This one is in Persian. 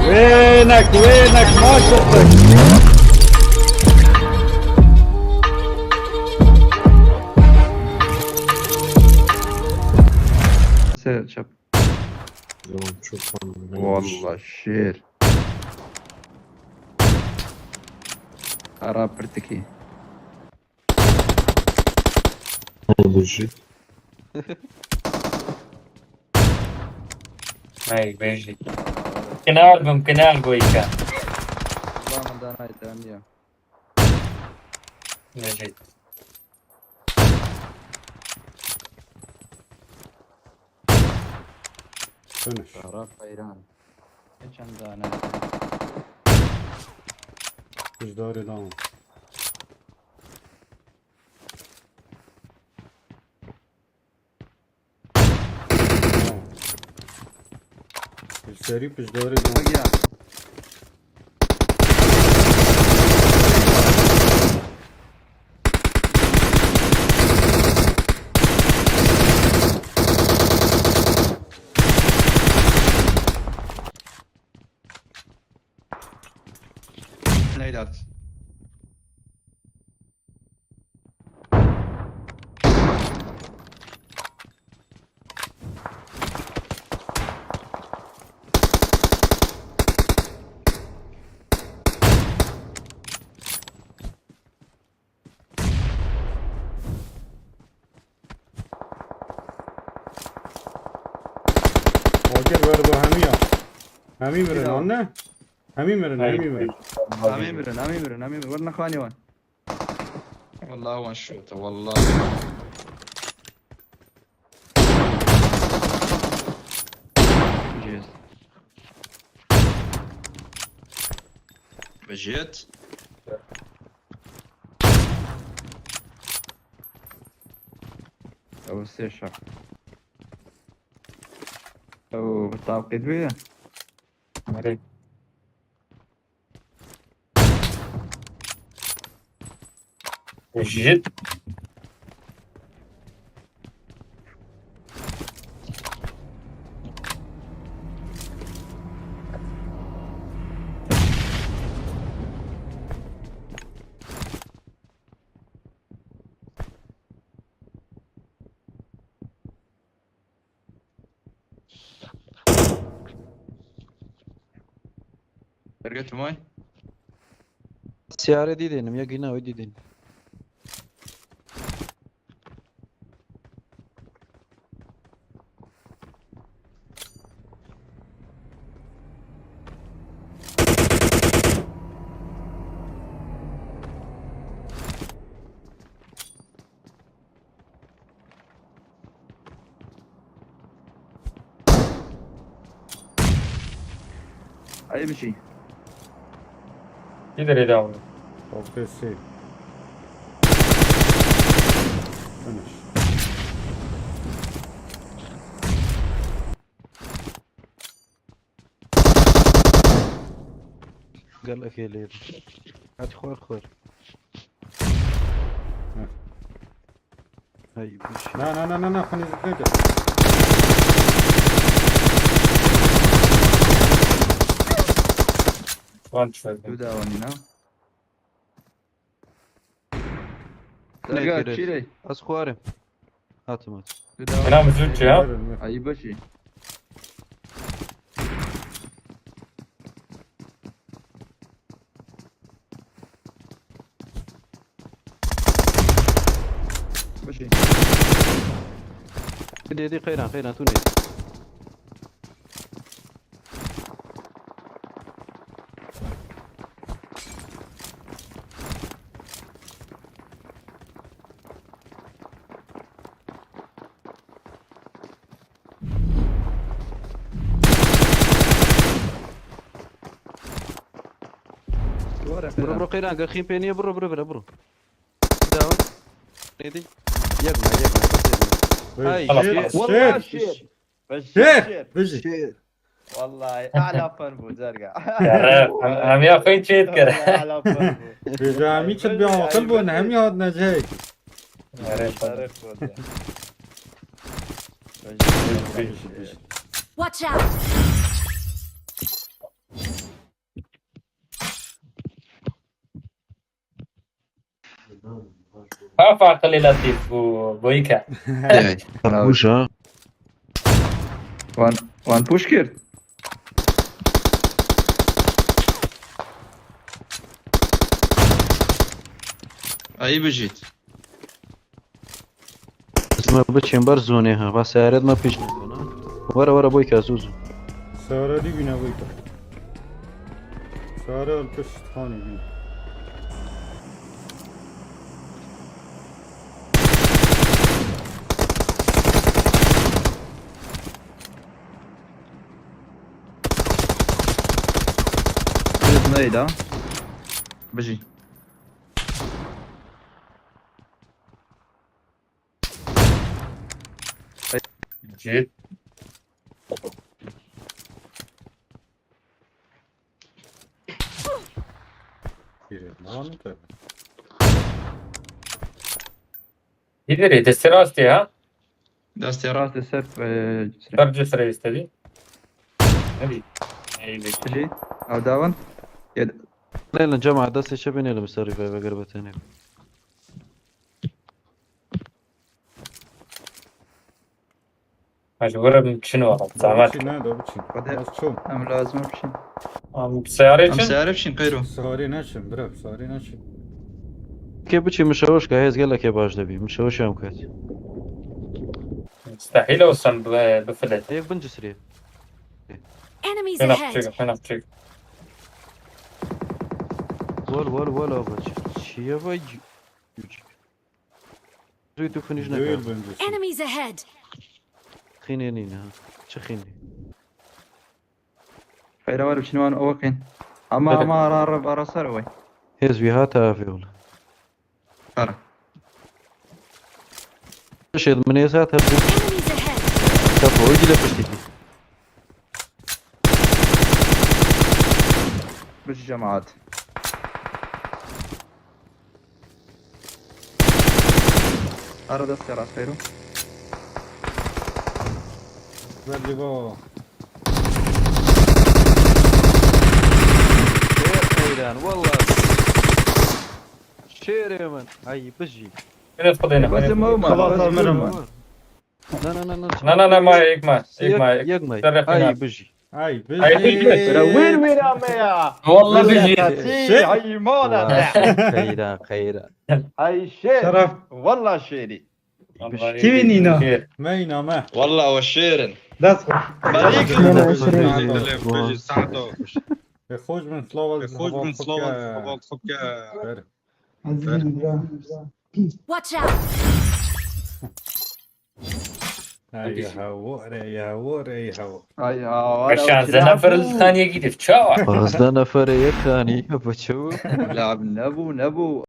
وينك ما شفتك. سير شاب Tamam çok anladım. والله شير خراب برتكي. Oldu şey. Aí, beijo. Kenal goika. والله من داناي تانية. Beijo. Dönüş. خراب حيران. ايش عندنا؟ Buzdağrı devam. Tamam. Seri buzdağrı devam. بقيا ليلات. Oger ver bu hemiya. Hemi verin anne. Hemi verin hemi verin. اميمرن ورنا اخواني وين. والله وان شوطه والله. جيز بجيت او السيشر او بالطاقة بيه. Marei. Jit. رجعت معي. سيارة دي دينم يا جينا ودي دين. اي بشي Gider edavno. Okey şey. Dönüş. قال لك يا ليل. هات خوار. هاي مش Na خلينا نتذكر. One try. يداوني نعم. لا رجعت كده. شيلي أسخوارم. هات مات. يداوني. Kenal mızıkçı ya. اي بشي بشي دي خيران توني. برو خيران قال خيم بيني برو. داون. نيدي. يجمع هاي خلاص. والله Şer. شير Bizi. شير. والله اعلى فربو زرقاء. هم يا اخوي تشيت كره. اعلى فربو. Bizi mi çed bir akıl bu ne hem ya necek. Watch out! ما فرق لطيف بويكا. طربوش ها. وان بوش کرد. أي بجيت اسمه بچین بر زونه ها. با سیارت ما پیش نکنه. ورا بوی که زوزو. سارا دی بینه بایتا سارا الپشت خانی بینه نيدا بجي جيت بیره ما نتابه يدري دستراستي ها دستي راس السيف ترجع سري استدي نبي اي بك بجي او داون ليلة جماعة دست شبيني اللي مسري فيها بقربتين. مجبور شنو زعمت بچی نه دا بچی خدا. از چون ام لازم بشين بسيارة أم سعرف شين قيرو ساری نشم برف ساری نشم كيف بتشي مشوش كهيز قال لك يا باش دبي مشوش يوم كات. مستحيل اوصل بفلت. هيك بنجسري. Enemies فين ahead! ابتشيك فين ابتشيك ولا بچ. چیه وای؟ روی تو فنیش دویل نکرد. بندشی Enemies ahead! خینه نینه. چه خینه؟ خير ولا بشين وان اوكين اما رارب ارسل وي هیز وی هاتا في ولا. قرا شد من يسات هبو. Enemies ahead! تفو يجي لبشتكي. بجي جماعات ارد السيارات خيرو ولی با خيران والله. شير يا من. هاي بجي. فين تفضينا بس ما خلاص المرمى لا ما هيك ما يقمي. تعرف هاي هنا. بجي. ای ای بجی بجی. وين يا ميا والله بجي هاي مولا خيران. هاي شير شرف والله شيري كيفينينا مینا ما والله والشيرن دست ماليك به خوش من سلاوال Watch out! ای هوا ری هوا ری هوا هاي عشان زنفر الثانية جديد شاو 12 نفر يكاني بچو. لاعب نبو